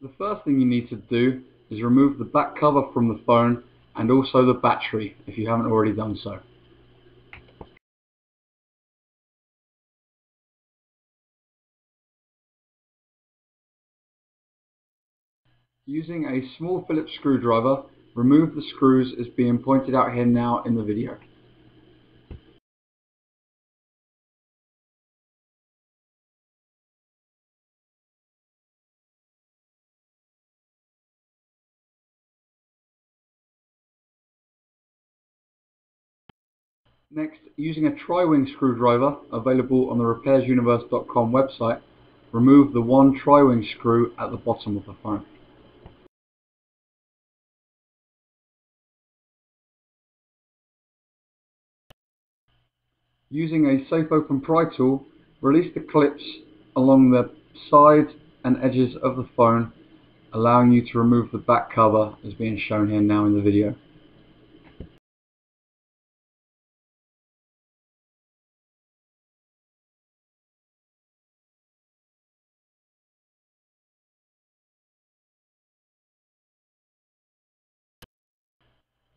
The first thing you need to do is remove the back cover from the phone and also the battery if you haven't already done so. Using a small Phillips screwdriver, remove the screws as being pointed out here now in the video. Next, using a tri-wing screwdriver available on the repairsuniverse.com website, remove the one tri-wing screw at the bottom of the phone. Using a safe open pry tool, release the clips along the sides and edges of the phone, allowing you to remove the back cover as being shown here now in the video.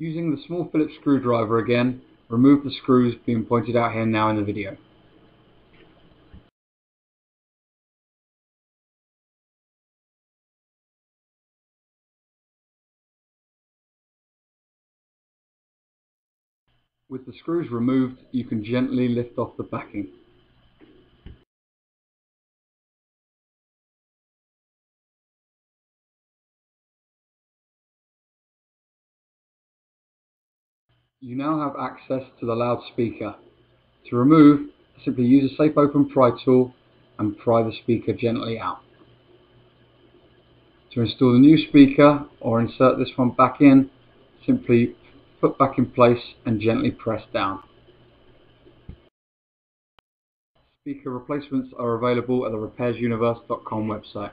Using the small Phillips screwdriver again, remove the screws being pointed out here now in the video. With the screws removed, you can gently lift off the backing. You now have access to the loudspeaker. To remove, simply use a safe open pry tool and pry the speaker gently out. To install the new speaker or insert this one back in, simply put back in place and gently press down. Speaker replacements are available at the repairsuniverse.com website.